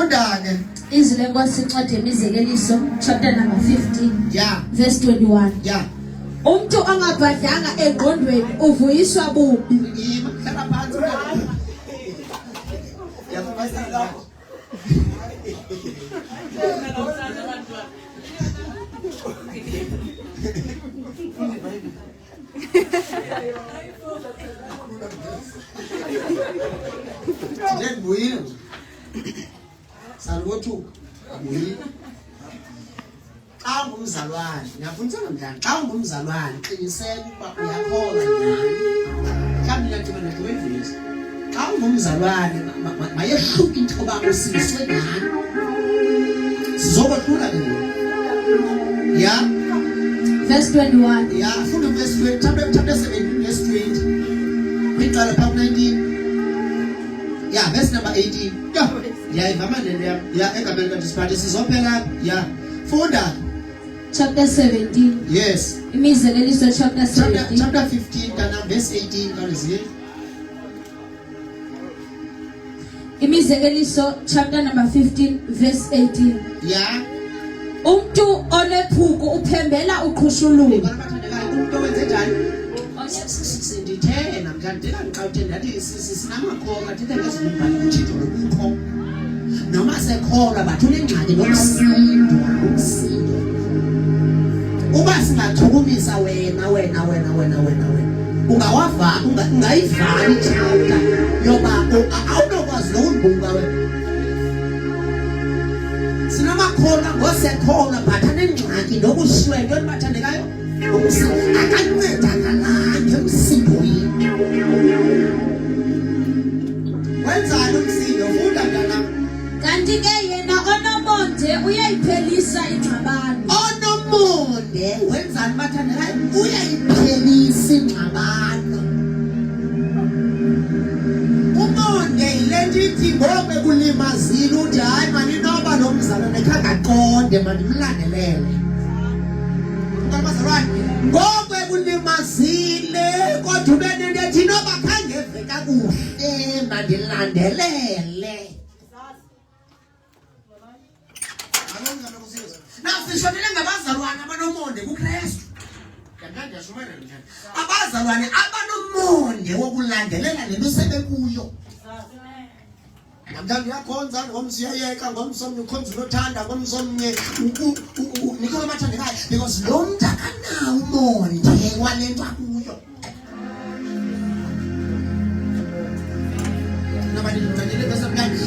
funda ke izwi lenkosi incwadi yemizekeliso chapter number 15 yeah verse 21. yeah Umuntu ongabhadlanga engqondweni uvuyiswa bubi. hlala phansi yafumana Buyile salutho buyile xa ungumzalwane ngiyafundisa namhlanje xa ungumzalwane qiniseka ukuba uyakholwa ngani mhlawumbe njengoba ndivezi xa ungumzalwane mayehluka inthoba usizwe ngani sizokwethula ke yeah verse 21 yeah funda verse 20 chapter 17 verse 20 quiqala phambi 19 yeah verse number 18 yeah ivama lento yeah egameni kaDisiphathe sizophela yeah funda chapter 17 yes imizekeliso chapter 17 chapter 15 kana verse 18 kaliziye imizekeliso chapter number 15 verse 18 yeah umuntu olephuku uphembela uqhushululo. umuntu owenze njani sindithe namhlanje ndingaqawuthe ndathi sinamakhoka thithe ngezimbali uThixo lokukho noma sekholwa bathu nengxaki nokusindwa uba singathukumisa wena ungayivali chapter yoba awunokwazi nokubunga wena sinamakhoka ngosekholwa bathu nengxaki nokushweka bathandekayo akanceda ngalanje umsindweni wenzani umsindo funda mntana Kanti ke yena onomonde uyayiphelisa ingxabano. Onomonde wenzani bathandekayo uyayiphelisa ingxabano umonde yilento ithi ngobe kulimazile uthi hayi mani noba nomzalwane khangaqonde mandimlandelele ngobe kulimazile kodwa ube nento ethi noba khangeve kakuhle mandilandelele nasishonele ngabazalwane abanomonde kuKristu abazalwane abanomonde wokulandelela lento sebekuyo namhlanje uyakhonza ngomsi uyayeka ngomsi omnye ukhonza unothanda ngomsi omnye nikho abathandekayo because lo muntu akanawo umonde walento akuyo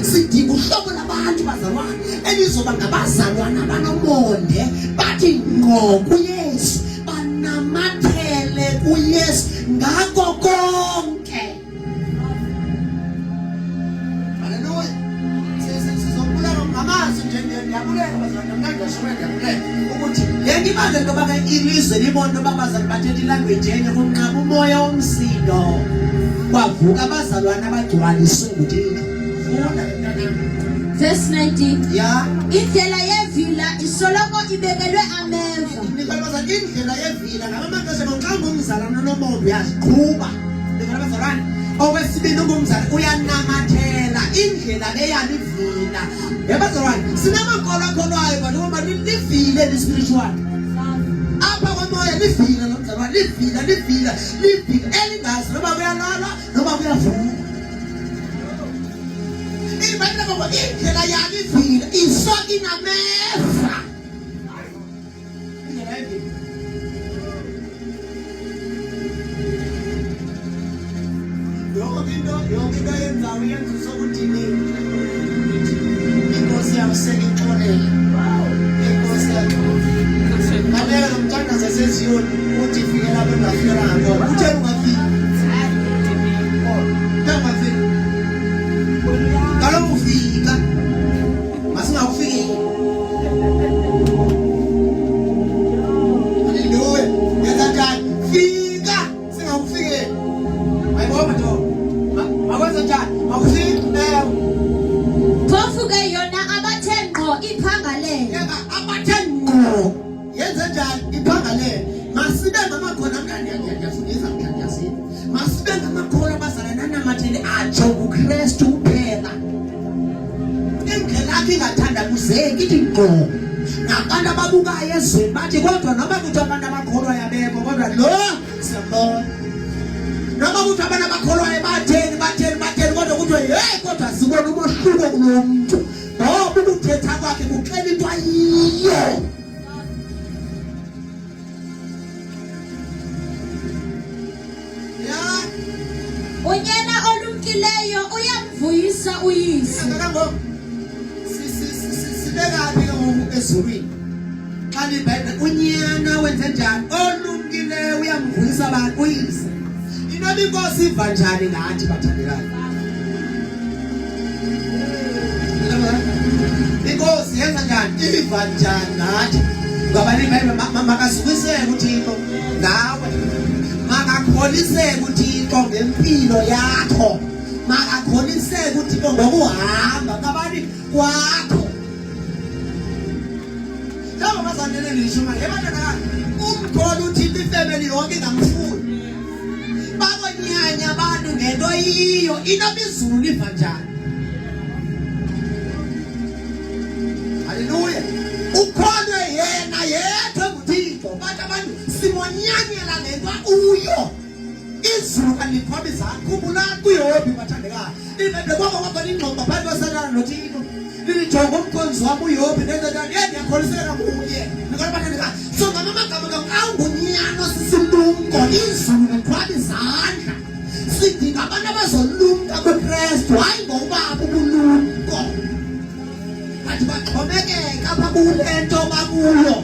sidinga uhlobo labantu bazalwane elizoba ngabazalwane abanomonde bathi ngqo kuYesu banamathele kuYesu ngako konke. Haleluya. Sizokubuleka ngamazi nje ndiyabulela bazalwane mnandashwele ukuthi yena imali ngoba ke ilizwe libona babazali bathetha ilanguage enye kunqaba umoya womsindo kwavuka abazalwane abagcwaliswe nguThixo. Verse 19 yeah indlela yevila isoloko ibekelwe ameva. Nikalabaza indlela yevila ngamaxesha xa ngumzalwane nomonde uyaziqhuba nikalabaza okwesibini ungumzalwane uyanamathela indlela eyalivila yabazalwane sinamankolo akholwayo but uma livile lispiritual apha kwamoya livile nomzalwane livile elingazi noba kuyalala noba kuyavuka ibandla ngoba indlela yalivile isoka inameva yonke into yenzayo yenza sokudini inkosi yamseka ixolela inkosi yakho baleka nomthandazo seziyoni uthi fikela abantu bafikela ngakho uthe ungafika kaloku ufika masingakufiki haleluya yenza njani fika singakufiki ayibona nto makwenza njani makufiki yakhe lakhe ingathandabuzeki ithi ngqo. Nabantu ababukayo ezweni bathi kodwa noma kuthi abantu abakholwayo abekho kodwa lo siyambona. Noma kuthi abantu abakholwayo batheni kodwa kuthiwe hey kodwa sibona umahluko kulo muntu. Ngoba ukuthetha kwakhe kuxela into ayiyo. Unyana olumkileyo uyamvuyisa uyise. Sibekaphi ke ngoku ezulwini? Xa libhede unyana wenze njani? Olumkileyo uyamvuyisa abantu uyise. Inoba inkosi iva njani ngathi bathandekayo? Inkosi yenza njani? Iva njani ngathi? Ngoba libhede makasukiseke uThixo ngawe. Makakholiseke uThixo ngempilo yakho. Makakholiseke uThixo ngokuhamba kabani kwakho. Njengoba bazanele ngisho manje ebantwana umkholo uThixo ifamily yonke ngamfuni. Babonyanya abantu ngento yiyo inoba izulu liva njani. Haleluya. Ukholwe yena yedwa uThixo bathi abantu simonyanyela ngento uyo. Izulu kalikhwabisa khumbula kuYobi bathandekayo. Ibhede bonke kwaba ingxoxo phakathi kwaSathane noThixo. Lilijonga umkhonzi wami uYobi nendodana yakholiseka kuye. Ngikho bathandekayo. So ngamagama awungunyano sisilumko izulu likhwaba izandla. Sidinga abantu abazolumka kuKristu hayi ngobaba ubulumko. Bathi baxhomekeka apha kule nto bakuyo.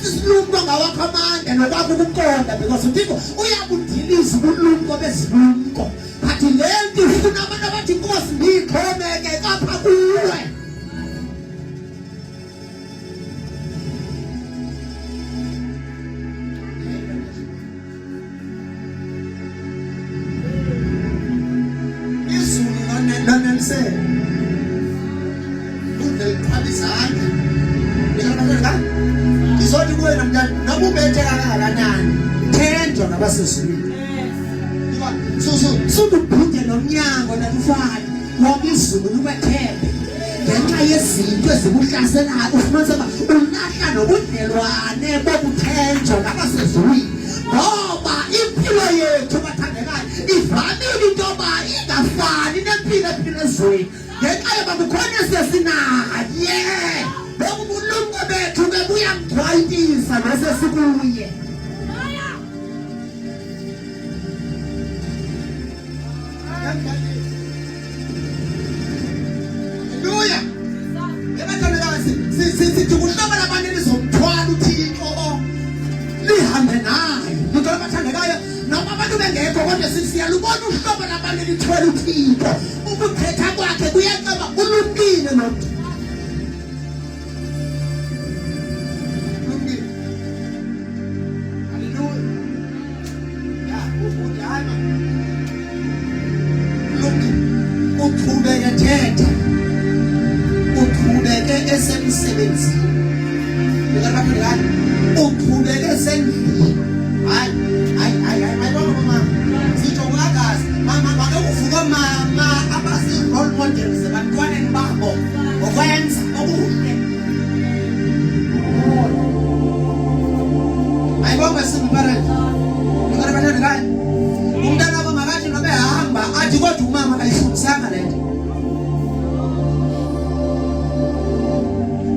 Isilumko ngawakhomanda nokwakho ukuqonda because uThixo uyabudiliza ubulumko bezilumko. Bathi le nto ifuna abantu abathi Nkosi ndixhomekeke apha kuwe. Izulu nonelisele uneliqhwabizana ngiyabathenga izothi kuwe namntana noma ubethe kangakanani thenjwa ngabasezulwini. Sukubhude nomnyango nakufana wonke izulu likwethembe ngenxa yezinto ezibuhlaselayo ufumanisa uba ulahla nobudlelwane bokuthenjwa ngabasezulwini. Ngoba impilo yethu bathandekayo ivamile into yoba ingafani nempilo ephila ezweni ngenxa yoba kukhona esesinaye. Ubulumko bethu bebuyamgcwayitisa nesesikuye. Haleluya. Ebathandekayo sithi kuhlobo labantu elizomthwala uThixo lihambe naye. Ngikho abathandekayo noma abantu bengekho kodwa siyalubona uhlobo labantu elithwala uThixo. Ukuthetha kwakhe kuyacaba ulumkile nomuntu. Uqhubeke thetha. Uqhubeke esemsebenzini. Ngiyabakho uqhubeke esendlini. Hayi mama. Sitho ngakazi. Mama bake uvuka mama abasi role models abantwana babo. Okwenza okuhle. Ayibonga simparela. Ngiyabakho umntana wabo makathi nobe hamba athi kodwa umama ayifundisanga lento.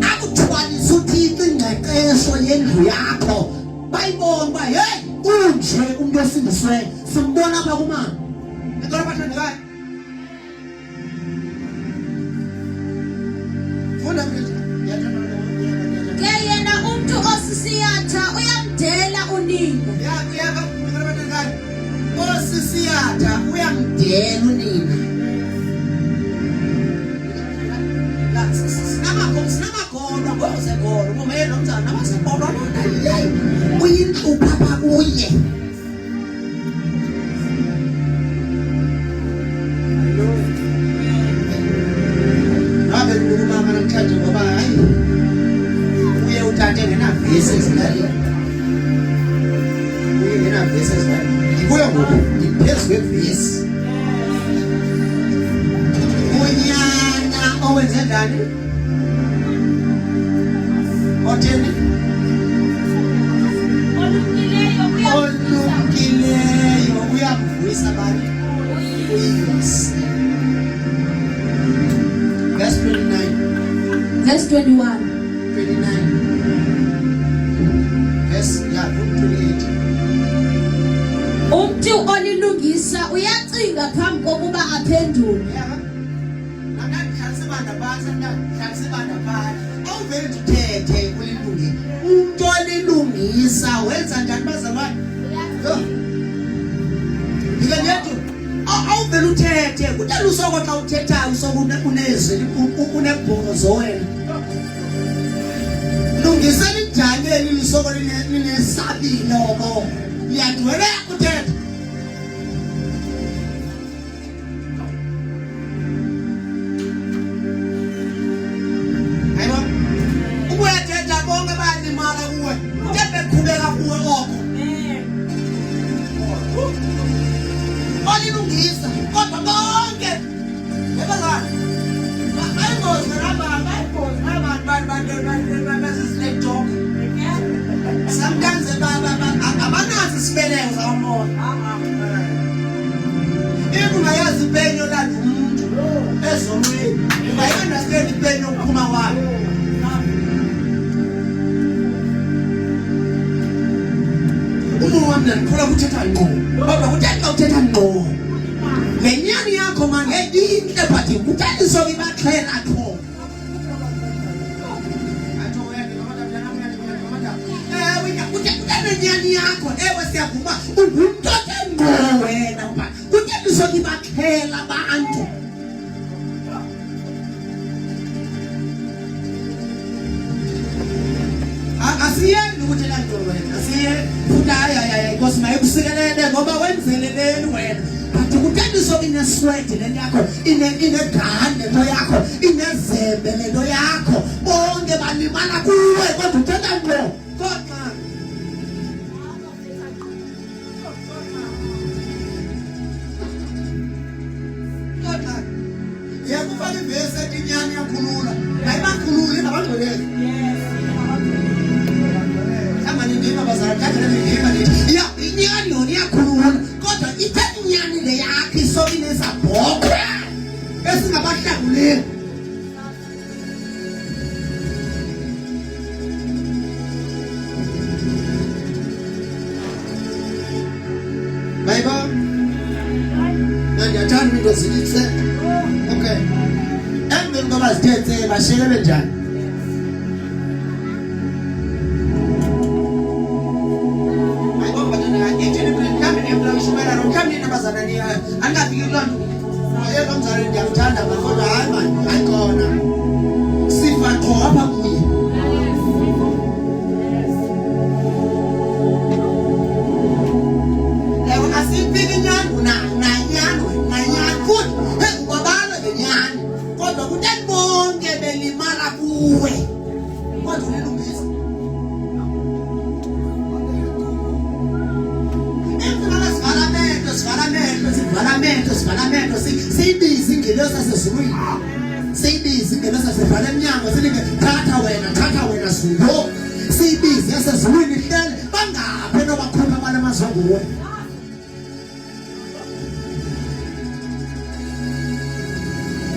Akuthwalisa uThixo ingqeqesho yendlu yakho. Bayibona uba hey unje umuntu osindiswe simbona apha kumama. Ngicela bathandekayo. Funda mfethu. Ke yena umuntu osisiyatha uyamdela unina. Ngicela bathandekayo. Osisiyatha uyamdela unina. Sinamagodo ngosekolo uma yena nomzana nabasegodo nona hayi uyinhlupha apha kuye. Ngabe ngumama namhlanje ngoba hayi uye uthathe ngenavesi ezilalini. Uye ngenavesi ezilalini. Ngikuya ngoku ngiphezu kwevesi. Othandani? Otheni? Olungileyo uyamvuyisa abantu. Uyise. Verse 29. Verse 21. 29. Verse 28. Umuntu olilungisa uyacinga phambi kokuba aphendule. Awuvele uthethe kulilungile. Umuntu olilungisa wenza njani bazalwane? Ngiyethu awuvele uthethe. Kudala usoko xa uthethayo usoko unezwi unebhozo wena. Lungisela injanyeli lisoko linesabile obo. Liyadweleka uthetha. Olilungisa kodwa bonke yabazana ayingozi sometimes abanazi isibeleko samoya ungayazi ipenyo landi umuntu ezonweni ungayi-understand ipenyo ukuphuma kwayo. Umuntu wami ndikhula ukuthetha ngqo kodwa kuthetha uthetha ngqo lenyani yakho manje inhle but kuthetha isoka ibaxhela kho lenyani yakho ewe siyavuma ungumuntu othe ngqo wena uba kuthetha isoka ibaxhela abantu. Asiyeni ukuthi lanto wena asiye futhi hayi Nkosi mayikusikelele ngoba wenzeleleni wena but kuthetha isoka inesweat lento yakho inegane lento yakho inezembe lento yakho bonke balimala kuwe kodwa uthetha ngqo kodwa yakufaka ivesi etinyani yakhulula ayibakhululi ngabangcwelezi. Ya inyani yona iyakhulula kodwa ithetha inyani le yakho isoka inesabhokhwe esingabahlanguleli. Bayiba ndiyathanda into zilitse okay emveni ngoba zithethe bashiyeke benjani. Angafiki lonto yebo mzali ngiyamthanda kodwa hayi manje ayikona sifa qho apha kuye. Yebo asifiki nyani nanyani futhi kwabala ngenyani kodwa kuthe bonke belimala kuwe kodwa ulilungisa. Sivalamento siyibiza ingelosi yasezulwini siyibiza ingelosi yasevale emnyango silinge thatha wena sulo siyibiza yasezulwini ihlele bangaphi nobakhupha abanye amazwanguwe.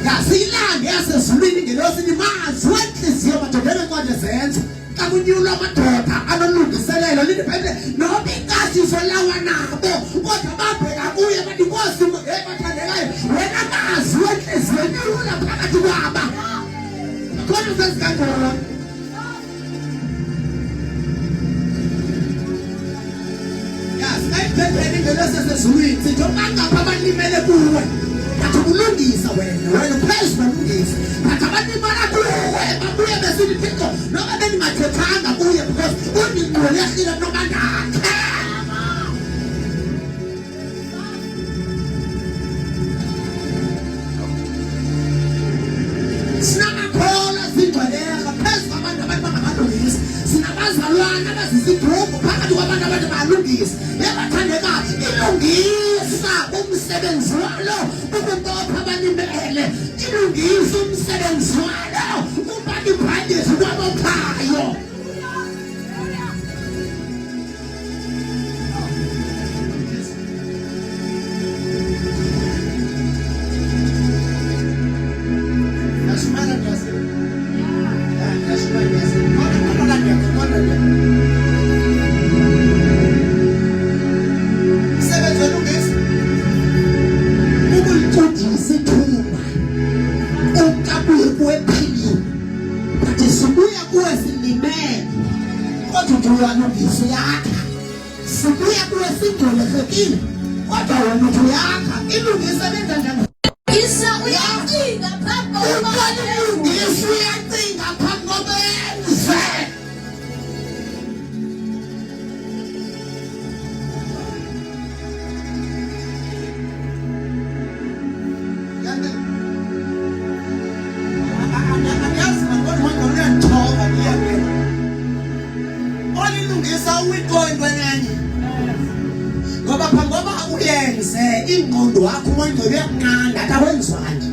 Yasiyilande yasezulwini ingelosi limazi wenhliziyo madodeni enkonje zenza xa kunyulwa amadoda anolungiselelo lindiphethe noba inkasiso lawa nabo kodwa babheka kuye bathi Nkosi bathandekayo wena mazi wenhliziyo nyulula phakathi kwaba khona sezikangcola. Singayiphendela ingelosi yasezulwini sithi bangaphi abalimele kuwe bathi ukulungisa wena uphezulu balungisa bathi abalimala kuwe babuye besithi Thixo noba bengingathethanga kuye because undingqolekile noba ndakhe. Sinamakhola zingcweleka phezu kwabantu abantu bangabalungisa sinabazalwane abazizigrupu phakathi kwabantu abantu balungisa yabathandekayo ilungisa umsebenzi walo ukubopha abalimele, ilungise umsebenzi walo ubalibhadisi kwabophayo. Sibuya kuwe singolekile kodwa wena uyakha ilungise benza njani isa uyacinga phambi kokuba ilungise uyacinga phambi kokuba yenze ingqondo wakho umongo uyakunqanda akwenziwani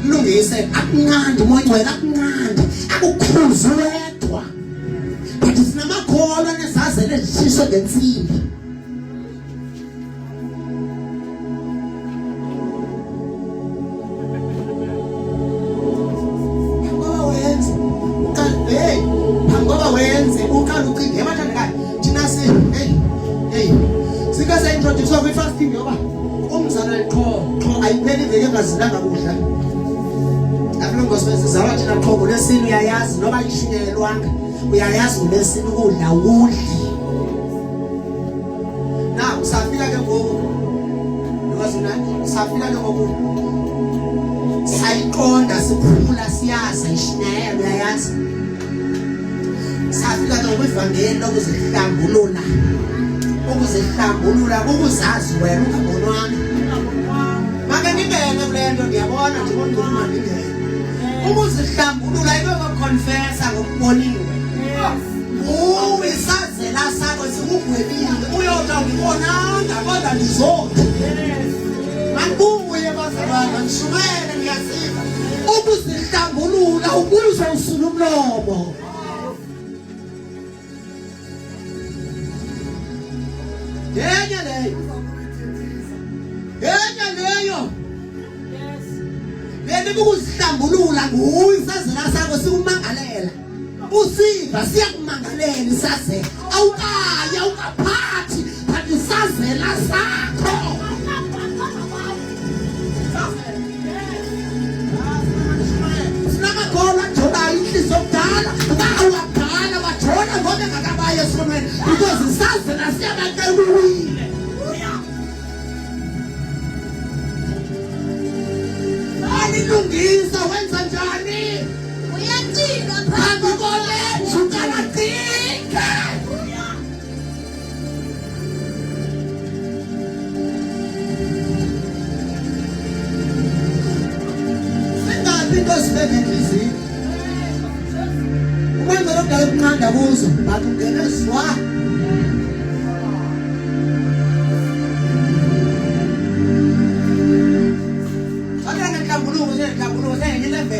lungise akunqanda umongo akunqanda akukhuza wedwa but sinamakholwa nesazele zishiswe ngensimbi ngoba wenze ukhala ucinge ebathandekayo thina si Sika introduce kwi fasting yoba umzana qho ayipheli vele engazilanga kudla akulungu sibenzisa thina qho ngolesini uyayazi noba ishunyelelwanga uyayazi ngolesini ukudla udli na usafika ke ngoku because nani usafika ke ngoku sayiqonda sikhula siyazi ishunyela uyayazi safika ke ngokwivangeli lokuzihlambulula ukuzihlambulula ukuzazi wena ungabonwanga make ngingene kulento ndiyabona ndibona ngingene ukuzihlambulula into yokuconfessa ngokuboniwe isazela sakho sikugwebile uyota ngibonanga kodwa ndizothi mangibuye bazalwana ngishumele ngiyasiza ukuzihlambulula ukuze usule umlomo Yenye leyo. Bende ukuzihlambulula nguwe isazela sakho sikumangalela. Usiva siyakumangalela isazela. Awukaya ukaphathi kanti isazela sakho. Sinamakhona njoba inhliziyo okudala, awabhala wathona ngoba ngakabaye esonweni because isazela siyabakelwile. Alilungisa wenza njani? uyacinga phambi kolenza ukalacinga. Singabi into sibekenzile. Ukwenza lokudala ukunqanda kuzo, bathi ungene zwa.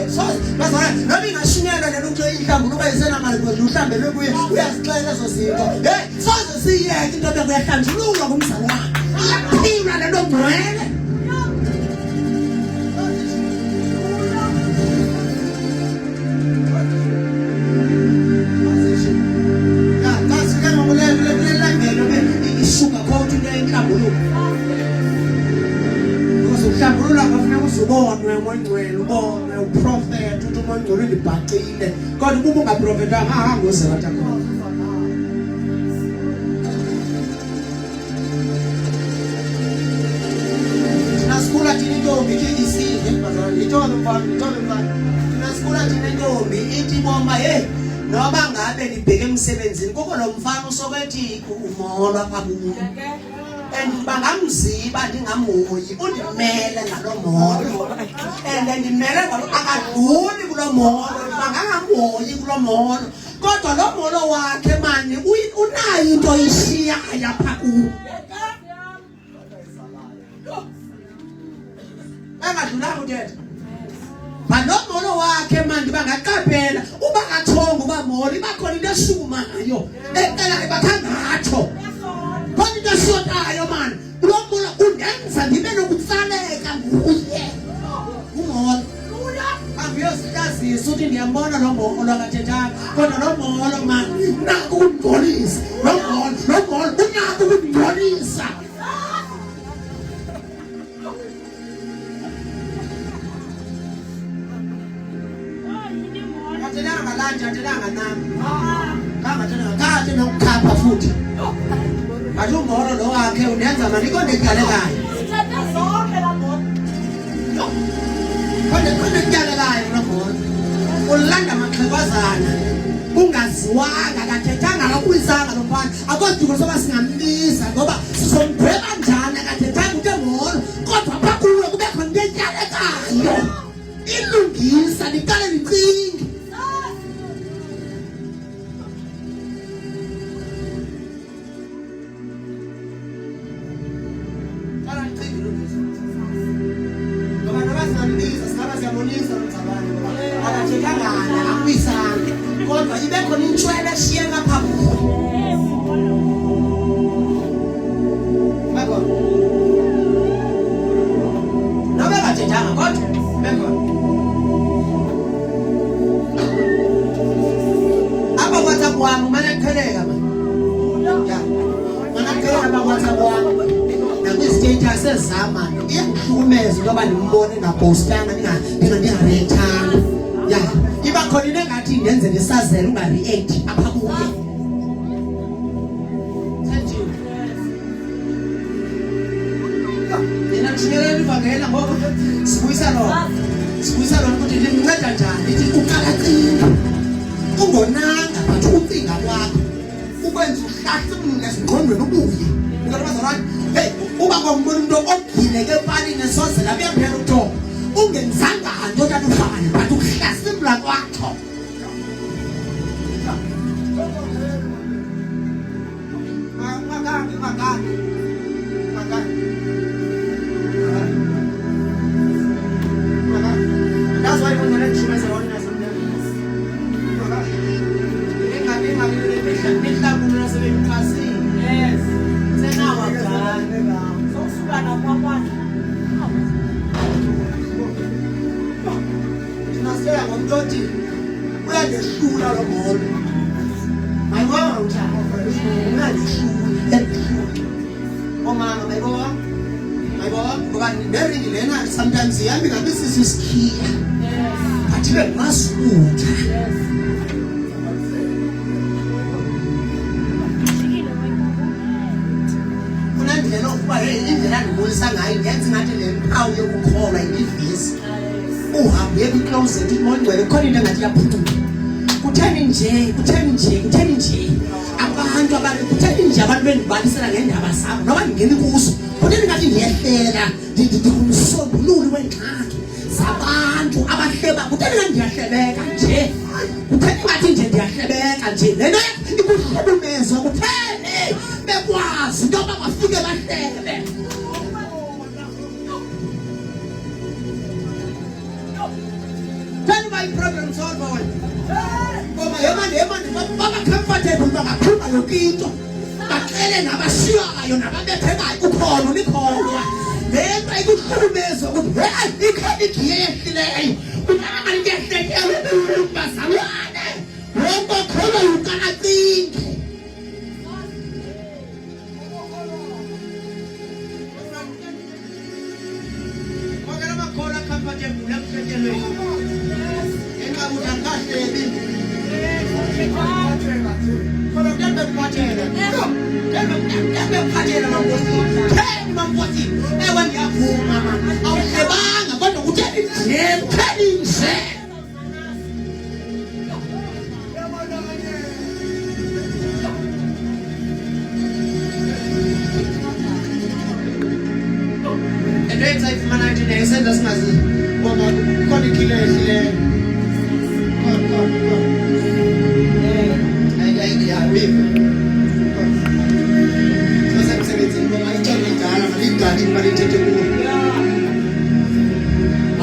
So, bazalwa noma ingashunyelwa lelo nto ihlambuluka isenamali kodwa uhlambelwe kuye uyazixela lezo zinto. Soze siyeke into bekuyahlanjululwa kumzalwane. Iyaphila lento ngcwele. Uhlambulula kwafuneka uzubonwe ngongcwele ubonwe uprofeta uthi umongcwele ndibhaqile kodwa ukuba ungaprofetanga ahanga uzela khona nasikula thina intombi ithi isive bazalwane ithole mfana nasikula thina intombi ithi bomba noba ngabe nibheke emsebenzini kukho lo mfana usokethi umolwa kabuye and bangamziba ndingamoyi undimele ngalomolo and ndimele ngoba akadluli kulomolo bangangamoyi kulomolo kodwa lomolo wakhe manje unayo into ishiya yapha kuwo engadlulanga uthetha banomolo wakhe manje bangaqaphela uba kathonga uba molo ibakhona into esukumayo ecela bakhangatho khona into esiyotayo mani lo molo undenza ndibe nokutsaleka nguye umolo angiyositazisa ukuthi ndiyambona lo molo akathethanga kodwa lo molo mani unako ukundingcolisa lo molo unako ukundingcolisa atenanga lanje atenanga nami kangatenanga kade nokukhapha futhi bathi umolo lo wakhe undenza mani konke kutyalekayo konke kutyalekayo lo molo ulanda maxhewazana ungaziwanga akathethanga akakuyisanga lo mfana akodwa soba singamlisa ngoba sizomgweba njani akathethanga into molo kodwa apha kuwe kube khona into etyalekayo ilungisa liqale licinge kodwa ibe khona intshwele eshiye ngapha kuwe bako nobe kathethanga kodwa beko aba WhatsApp wami manje kupheleka ya mana kuphela aba WhatsApp wami nakwi-status ezama iyangihlukumeza ngoba ndimbone ngapostanga ndingarethanga ya iba khona into engathi ndenze nesazela unga-react apha kuye yena kushukelela ivangela ngoko sibuyisa lona ukuthi ndimnceda njani ndithi uqala cinga ungonanga but ucinga kwakho ukwenza uhlasimle esingqondweni ubuye ngabazalwane hey uba ngombona umuntu ogileke epanini esozela kuyaphela uthoko ungenzanga nto tatufane but ukuhlasimla kwakho makangi that's why when you're in the one as tunasikia ngomtoti uyandehlula lo molo mayibona uthando uyandehlula omama mayibona ngoba nderingi lena sometimes yami ngabe sisisikhiya but ibe ngasutha kunendlela okuba indlela ndibonisa ngayo ngenza ngathi le mphawu yokukholwa yivisi uhambe kwi-closet imongcwele khona into engathi yaphuma kutheni nje abantu kutheni nje abantu bendibalisela ngendaba zabo noba ndingeni kuzo kutheni ngathi ndiyehlela ndingumsombululi wengxaki zabantu abahleba kutheni ngathi ndiyahlebeka nje kutheni ngathi nje ndiyahlebeka nje lento ikuhlukumeza kutheni bekwazi into yoba bafike bahlebe tell my problem solver ngoba yemandi baba comfortable bangaphuma yonke into baxele nabashiyayo nababethekayo ukhona unikholwa lento ikuhlukumeza ukuthi hey ikredit yehlileyo ubana into ehlekeyo bazalwane wonke khona ukacinge kodwa bakhola comfortable emhlekelweni engabudangahlebi kodwa ndabephathela mamposi ewe ngiyavuma awuhlebanga kodwa kutheni nje kutheni nje endenza ifumana nje nesenza singazi ngoba khona ikhile ehlileyo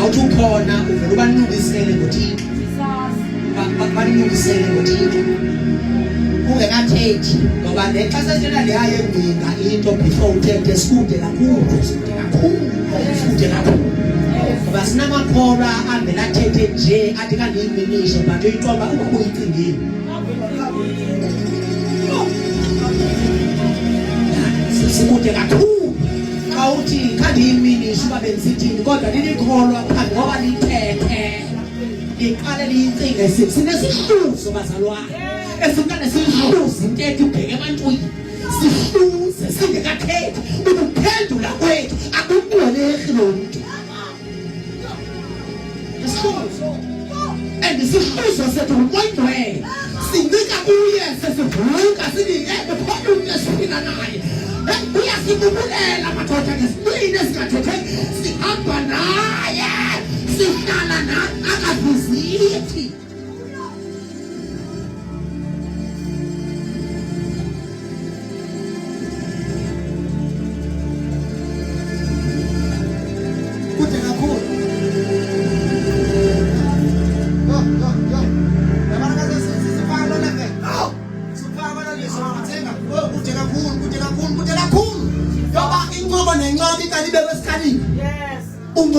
awuthi ukhona uvela ubanukisele ngothixo banukisele ngothixo ungekathethi ngoba nexa sesitshela leyayo engcinga into before uthethe sikude kakhulu ngoba sinamakholwa avela athethe nje athi kandiyiminisho but uyintomba ukuba uyicingile sikude kakhulu awuthi kandiyiminisho uba benzithini kodwa lilikholwa phambi ngoba lithethe liqale liyincinga sinesihluzo bazalwane esifana nesihluzo intetho ibheke ebantwini sihluze singekakhethi ukuphendula kwethu akuqoleki lo muntu and isihluzo sethu umoyingcwele sincika kuye sesivuka siningeke khona umuntu esiphila naye uyasibubulela madoda ngesibini esingathetheki sihamba naye sihlala naye akavizithi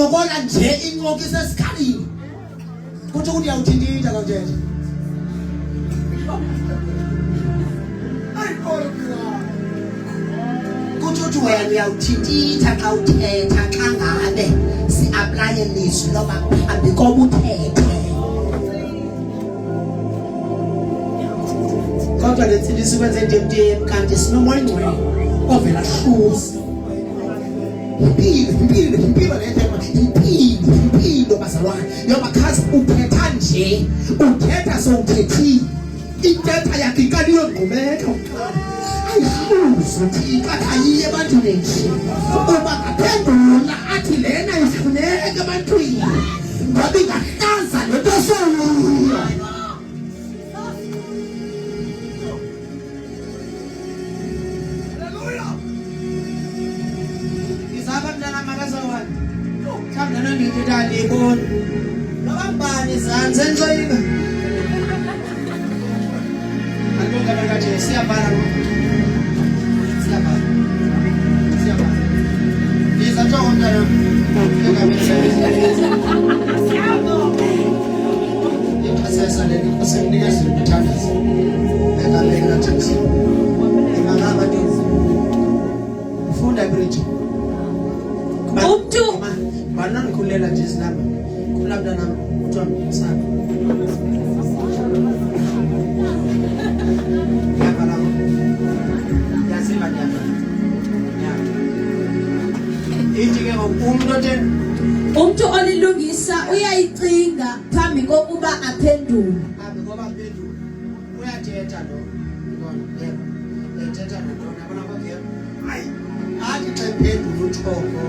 ungokola nje inqoki sesikhalini kuthi ukuthi uyawuthinta kanje kuthi uthi wena uyawuthinta xa uthetha xa ngabe si-aplaye lizwi loba phambi koba uthethe kodwa lethini sikwenze ndemnteni kanti sinomoyingcwele ovela hluza impilo bazalwane yoba khazi uthetha nje uthetha sowuthethile intetha yakhe ikaliyo ngqubeka ayihluze uthixo ayiye ebantwini nje uba ngaphendula athi lena ifuneka ebantwini ngoba ingahlaza lento soluyo Kamna ngidala ibona nobambani zanze enjoyinga alibonga bakaje siyabhala Liza njongo mntana Siyabona le kusemnikeza ukuthandaza ekamela thathi imangaba nto ufunda bridge Umntu bana ngikulela nje isilapha kulapha nami kuthiwa ngumsana yaphala yaziba nyama ithi ke umuntu olilungisa uyayicinga phambi kokuba aphendule ngoba aphendule uyathetha lo yebo ethetha nona yabona konke hayi athi xa iphendula uthoko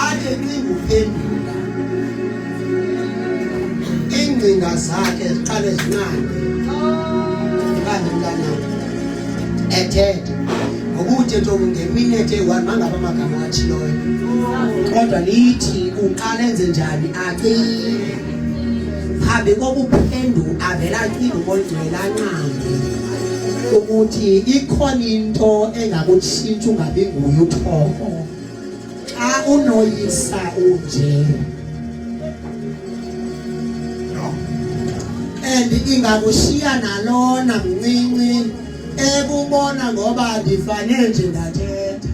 ade cinga uphendula ingcinga zakhe ziqale zinqande kanti mntana ethethe ngokuthi ntombi ngeminute eyi-1 mangabe amagama athiloyo kodwa lithi uqala enze njani acinge phambi kokuphendula avela acinga umoyingcwele anqande ukuthi ikhona into engakutshintsha ungabi nguye uthoko xa unoyisa unje and ingakushiya nalona mncinci ebubona ngoba ndifane nje ndathetha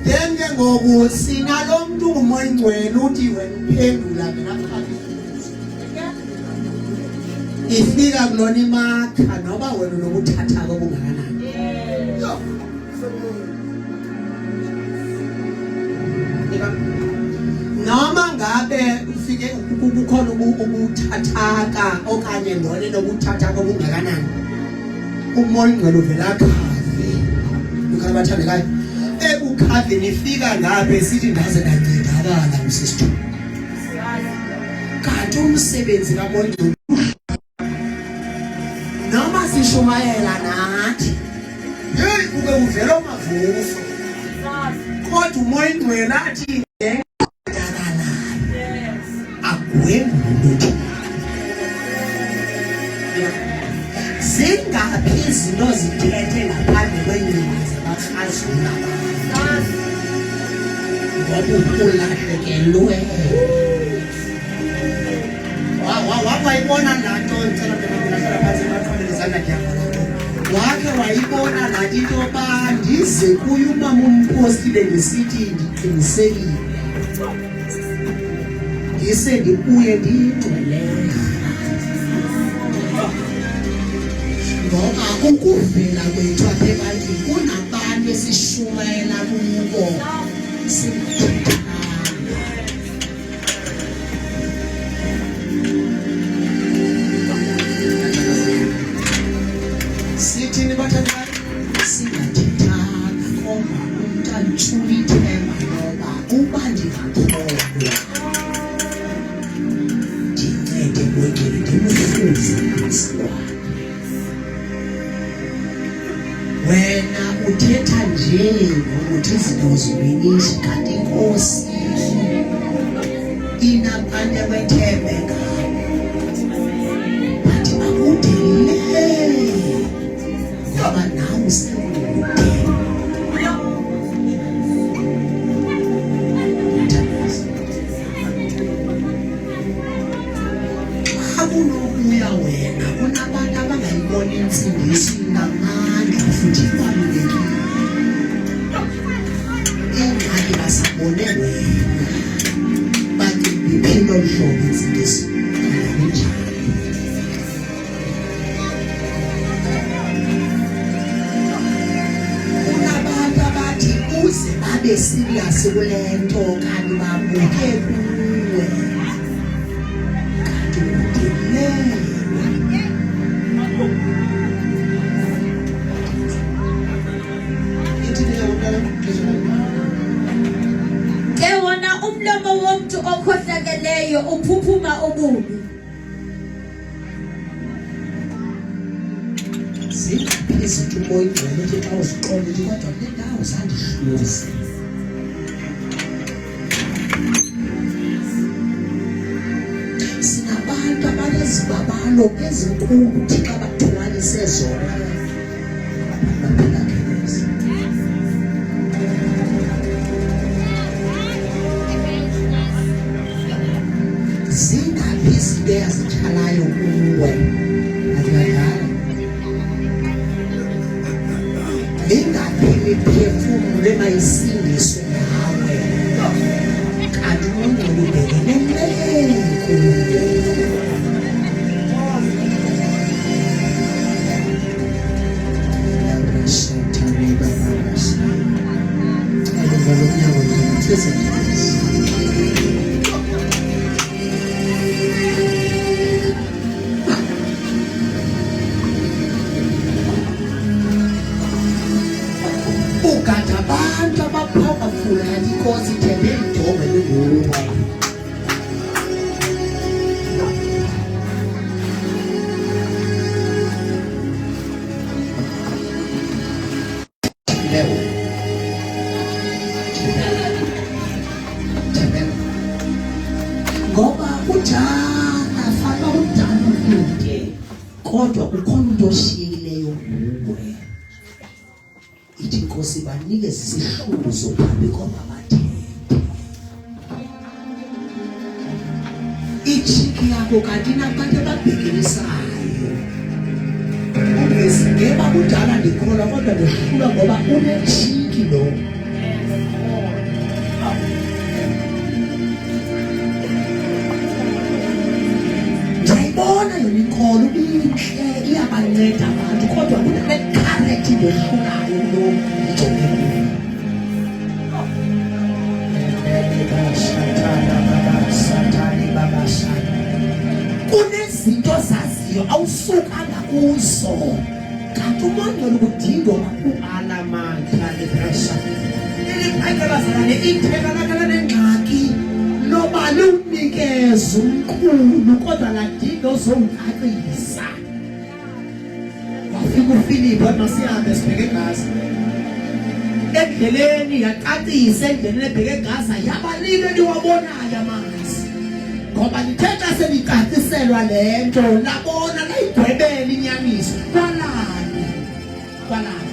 then ke ngoku sinalo mntu umoyingcwele uthi wena uphendula mina phakathi ifika kulona imakha noba wena nokuthatha obungakanani noma ngabe ufike kukhona ubuthathaka okanye lona nokuthathaka obungakanani umoyingcwele uvela khavi ukhona bathandekayo ebukhavi nifika ngabe sithi ndaze ndancedakala msisithi kanti umsebenzi kamoyingcwele noma sishumayela nathi hey uvela mavuso kodwa umoya ingcwele athi agwembu zingaphi izinto zithethe ngaphandle kwenyama zabakrazula ngoba ulahlekelwe wayibona laa nto ndicela mntahlala phantsi emaqhwelezana ndiyabala wakhe wayibona laa nto into yoba ndize kuyo umama umpostile ndisithi ndiqinisekile ndise ndibuye ndiyingcweleyo ngoba ukuvela kwethu apha ebantwini kunabantu esishumayela kubo singathethanga sithini bathandana singathethanga kodwa umntu antshula ithemba loba uba ndingakholwa ndincede kwengeli ndimhluze umzilwane wena uthetha nje ngokuthi izinto zibinishi kanti inkosi inabantu abethembe ngabo bathi bakudele ngoba nawe usekude akunokuya wena kunabantu abangayibona insindiso inamandla futhi ibalulekile ingxaki basabone wena bathi biphilo hlobo insindiso kanjani kunabantu abathi uze babe serious kule nto kanti babuke kuwe kanti udelele ke wona umlomo womntu okhohlakeleyo uphuphuma ububi zingaphi izinto umoya ingcwele ethi xa uziqonde kodwa kule ndawo zandihluze sinabantu abanezibabalo ezinkulu thina abathumanise zona zingaphi izinto eyazityhalayo kuwe adiyadala ingaphi imiphefumulo emayisindiswe nawe kanti umuntu ubhekelele kuwe ugada abantu abaphawaful kanti inkosi ithembe lijonge linguwe ngoba kujana fana udana kude kodwa kukhona into oshiyekileyo kuwe ithi inkosi banikeze isihluzo phambi koba bathethe itshiki yakho kanti inabantu ababhekelisayo ungezingeba kudala ndikholwa kodwa ndihlulwa ngoba unetshiki lo ndiyayibona yona inkolo intle iyabanceda abantu kodwa kunekharethi ndohlulayo lo ndijonge kunezinto zaziyo awusukanga kuzo kanti umongelo kudinga ukualamandla lepresha ilibhayikelazalane ithekakala nengxaki loba liwunikeza umkhulu kodwa ladinga uzongcacisa wafika uFilipi masihambe sibheke ngazi endleleni yaqacisa endleleni ebheke eGaza yabalile niwabonayo amanzi ngoba lithetha selicaciselwa lento labona layigwebela inyaniso kwalani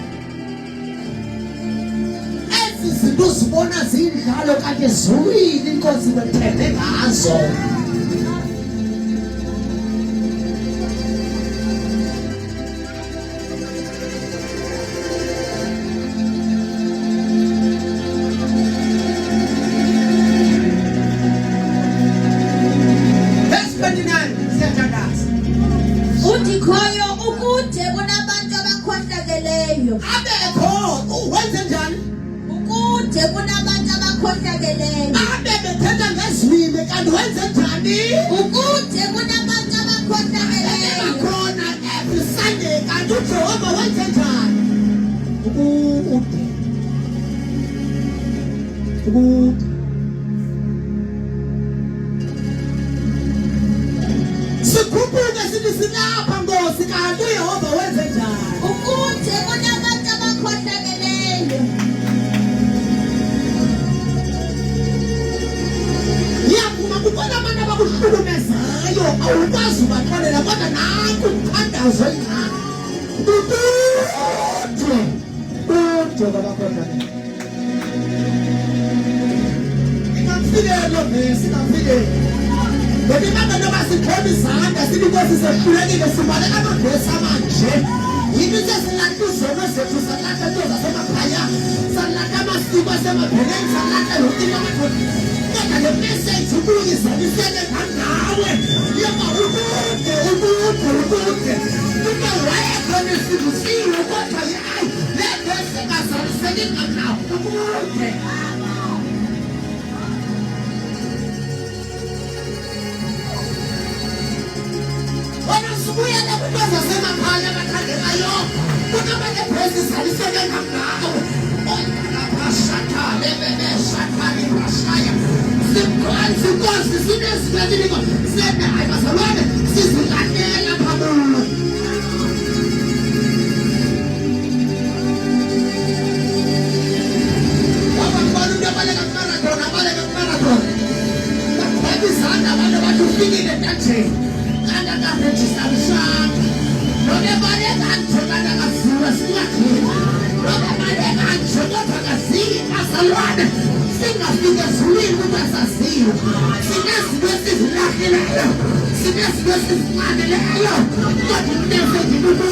ezi zinto uzibona zindlalo kanti zuwile inkosi bethethe ngazo. Udikhoyo ukude kunabantu abakhohlakeleyo. Abekho wenze njani? Ukude kunabantu abakhohlakeleyo. Abebethetha ngezwimi kanti wenze njani? Ukude kunabantu abakhohlakeleyo. Khona every Sunday kanti uJehova wenze njani? Ukude. Sikhuphuke sithi silapha Nkosi kanti uJehova wenze njani? Ukude kunabantu abakhohlakeleyo. Ngiyavuma kubona abantu abakuhlukumezayo awukwazi ubaxolela kodwa nanku umthandazo encane. Ukude babakhohlakeleyo. Ingamfikelo vesi ingamfikelo. Bebe abantu abasikhona izandla sithi Nkosi sehlulekile sibaleka amavesi amanje. Yini sesilahla izono zethu salahla into zasemakhaya salahla amasiko asemabheleni salahla yonke into amadoda. Kodwa le message ukuyizalisele ngawe yaba ukude. Into wayekhona esibusiwe kodwa hayi le vesi engazaliseki nganawo ukude. Sibuya nakubantu basemakhaya abathandekayo kuthi abantu ebhesi zaliseke ngawo oyabashathale bebeshathale bashaya sikwanzi Nkosi sinezibeliko sena ayibazalwane sizilandela phamulu abantu abaleka kumarathon bakhweba izandla abantu bathi ufikile entatsheni register shop. No me vale gancho para la ciudad aquí. No me vale gancho para así a salvar. Sin las vidas subir muchas así. Sin las veces la gelada. Sin las veces la gelada. No te necesito.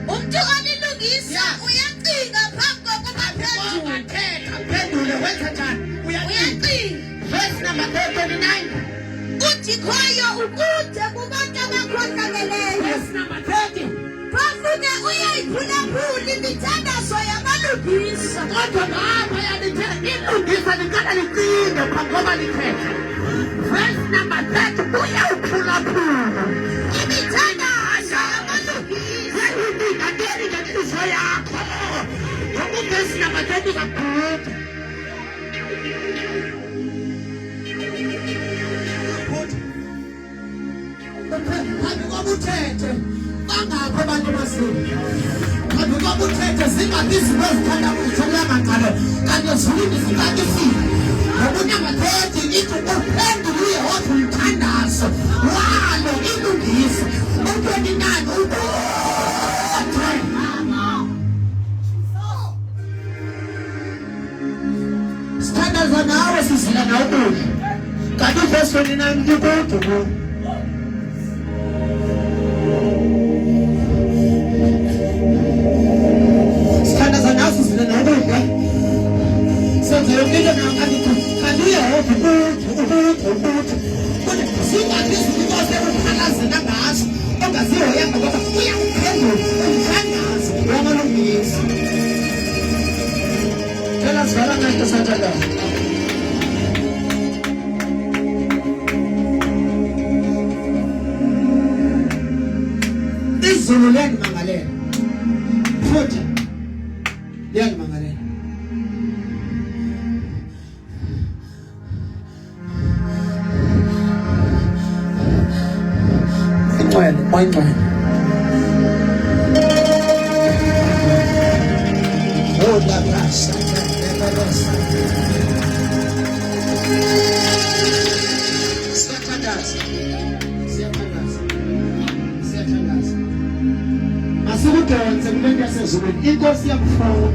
Umntu olilungisa uyacinga phambi number 39. Uthixoyo ukude kubantu abakhohlakeleyo. Verse number 30. Phofu ke uyayiphulaphula imithandazo yamalungisa. Kodwa ngapha yalithe ilungisa likala licine ngoba lithethe. Verse number 30 uyawuphulaphula Imithandazo yamalungisa. yayindikateli ngenhliziyo yakho. Ngoku verse number 30 kakhulu. Phambi kobuthethe bangaphi abantu basini? Phambi kobuthethe zingabi izinto ezithanda ukuthola amacala kanti zilinde zingakifile. Ngokunyamathethe ithi uphendule uyehova umthandazo walo ilungisa. U-29 ukude. Sithandaza nawe sizila nawe ukudla. Kanti verse 29 kukude. Sithandaza nawe sizila nawe ukudla. Senze yonke into nayo kanti uyehova ukuthi singathi izinto osekuphalaza ngazo ongazihoyanga ngoba uyakuphendula umthandazo wamalungisa. Tell us what I'm going to say. Izulu liyangimangalela futhi liyangimangalela. Oyingcwele oh la grasa siyathandaza asikudonse kule nto yasezulwini. Inkosi yakufuna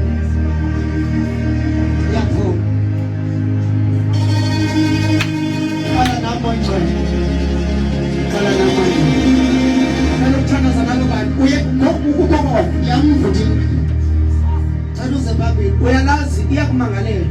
kala nami oyingcwele kala nami ukuthandaza nalo kanti uye ukubona yamvuthini. Thanda uZimbabwe uyalazi iyakumangalela.